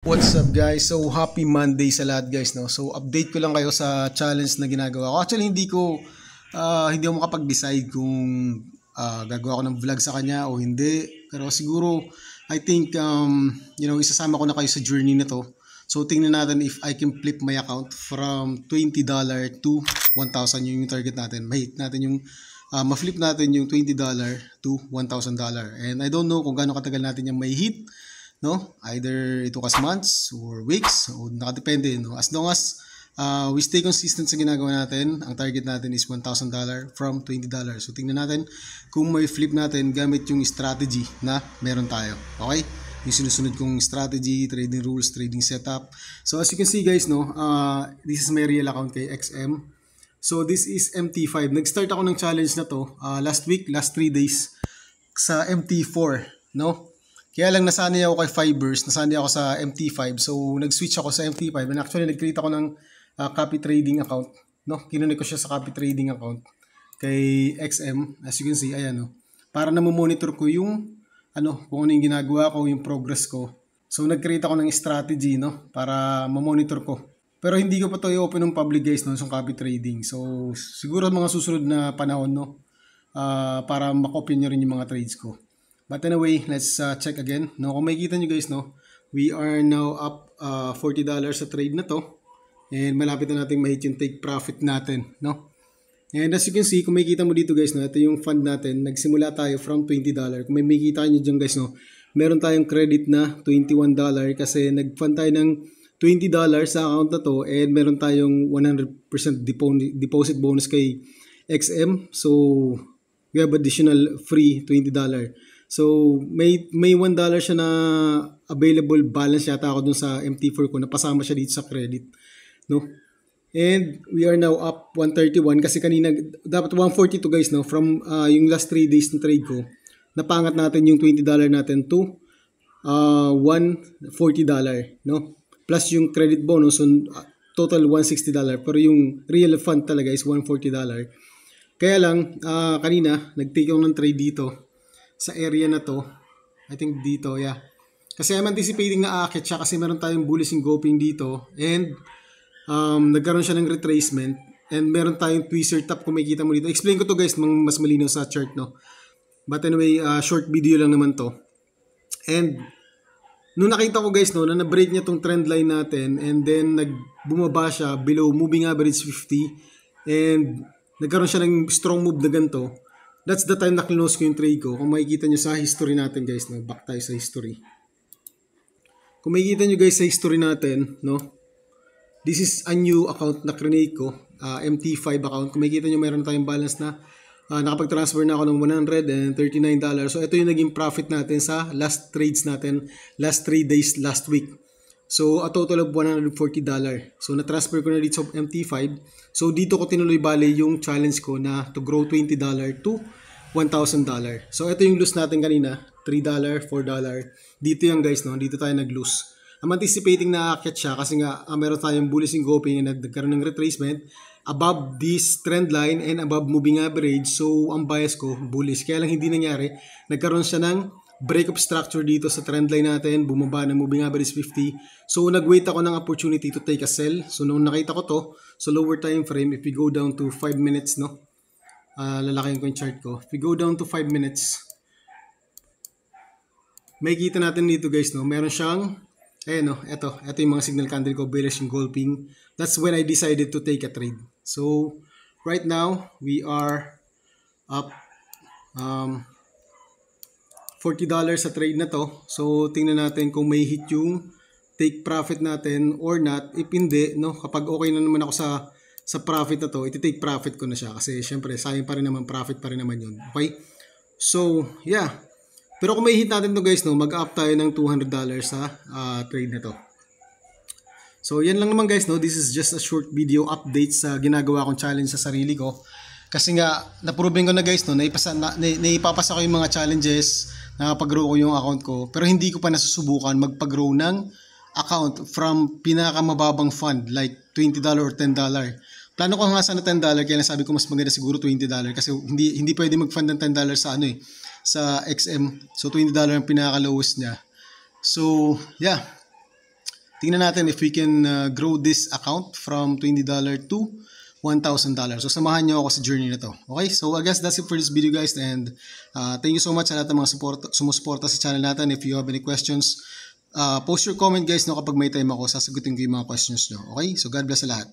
What's up guys? So happy Monday sa lahat guys, no. So update ko lang kayo sa challenge na ginagawa ko. Actually hindi ako makapag-decide kung gagawa ko ng vlog sa kanya o hindi. Pero siguro I think isasama ko na kayo sa journey na to. So tingnan natin if I can flip my account from $20 to 1,000 yung target natin. Ma-hit natin yung ma-flip natin yung $20 to $1,000. And I don't know kung gaano katagal natin yung may hit. No, either it took us months or weeks, o nakadepende, no. As long as we stay consistent sa ginagawa natin, ang target natin is $1,000 from $20. So tingnan natin kung may flip natin gamit yung strategy na meron tayo. Okay, yung sinusunod kong strategy, trading rules, trading setup. So as you can see guys, no, this is my real account kay XM. So this is MT5. Nag-start ako ng challenge na to last week, last 3 days sa MT4, no. Kaya lang nasanay ako kay Fibers, nasanay ako sa MT5. So nag-switch ako sa MT5 and actually nag-create ako ng copy trading account, no. Kinunik ko siya sa copy trading account kay XM. As you can see, ayan, no. Para na monitor ko yung kung ano yung ginagawa ko, yung progress ko. So nag-create ako ng strategy, no, para ma-monitor ko. Pero hindi ko pa to i-open ng public guys, no, sa copy trading. So siguro mga susunod na panahon, no, para ma-copy nyo rin yung mga trades ko. But anyway, let's check again. No, kung makikita nyo guys, no, we are now up $40 sa trade na to. And malapit na natin ma-hit yung take profit natin, no. And as you can see, kung makikita mo dito guys, no, ito yung fund natin. Nagsimula tayo from $20. Kung may makikita nyo dyan guys, no, meron tayong credit na $21 kasi nag-fund tayo ng $20 sa account na to and meron tayong 100% deposit bonus kay XM. So, we have additional free $20. So, may $1 siya na available balance yata ako dun sa MT4 ko. Napasama siya dito sa credit, no? And we are now up 131 kasi kanina, dapat 142 guys, no? From yung last 3 days ng trade ko, napangat natin yung $20 natin to $140, no? Plus yung credit bonus, so total $160. Pero yung real fund talaga is $140. Kaya lang, kanina, nag-take ako ng trade dito sa area na to. I think dito, yeah. Kasi I'm anticipating na aakit siya kasi meron tayong bullish engulfing dito and nagkaroon siya ng retracement and meron tayong twister top kung makikita mo dito. Explain ko to guys mas malinaw sa chart, no. But anyway, short video lang naman to. And nung nakita ko guys, no, na na-break niya tong trend line natin and then bumaba siya below moving average 50 and nagkaroon siya ng strong move na ganito. That's the time na close ko yung trade ko. Kung makikita nyo sa history natin guys, no? Back tayo sa history. Kung makikita nyo guys sa history natin, no? This is a new account na create ko, MT5 account. Kung makikita nyo meron tayong balance na nakapag-transfer na ako ng $139. So ito yung naging profit natin sa last trades natin, last 3 days, last week. So a total of $140. So na-transfer ko na dito sa MT5. So dito ko tinuloy bale yung challenge ko na to grow $20 to $1,000. So ito yung loss natin kanina, $3, $4. Dito yan guys, no, dito tayo nag-lose. I'm anticipating na aakyat siya kasi nga meron tayong bullish engulfing and nagkaroon ng retracement above this trend line and above moving average. So ang bias ko bullish. Kaya lang hindi nangyari. Nagkaroon siya ng break of structure dito sa trend line natin, bumaba ng moving average 50. So nag-wait ako ng opportunity to take a sell. So nung nakita ko to, so lower time frame, if we go down to 5 minutes, no, lalakihin ko yung chart ko. If we go down to 5 minutes, makikita natin dito guys, no, meron siyang no, ito yung mga signal candle ko, bearish engulfing. That's when I decided to take a trade. So right now we are up $40 sa trade na to. So tingnan natin kung may hit yung take profit natin or not. If hindi, no, kapag okay na naman ako sa profit na to, iti-take profit ko na siya kasi syempre sayang pa rin naman, profit pa rin naman yun. Okay? So, yeah. Pero kung may hit natin to guys, no, mag-up tayo ng $200 sa trade na to. So, yan lang naman guys, no. This is just a short video update sa ginagawa kong challenge sa sarili ko. Kasi nga, na-proven ko na guys, no, naipapasa ko yung mga challenges, nakapag-grow ko yung account ko. Pero hindi ko pa nasusubukan magpag-grow ng account from pinakamababang fund like $20 or $10. Plano ko nga sana $10, kaya sabi ko mas maganda siguro $20 kasi hindi pwede mag-fund ng $10 sa sa XM. So $20 ang pinaka-lowest niya. So, yeah. tingnan natin if we can grow this account from $20 to $1,000. So samahan nyo ako sa journey na to. Okay, so I guess that's it for this video guys, and thank you so much sa lahat ng mga sumusuporta sa channel natin. If you have any questions, post your comment guys, no, kapag may time ako, sasagutin ko yung mga questions nyo. Okay, so God bless sa lahat.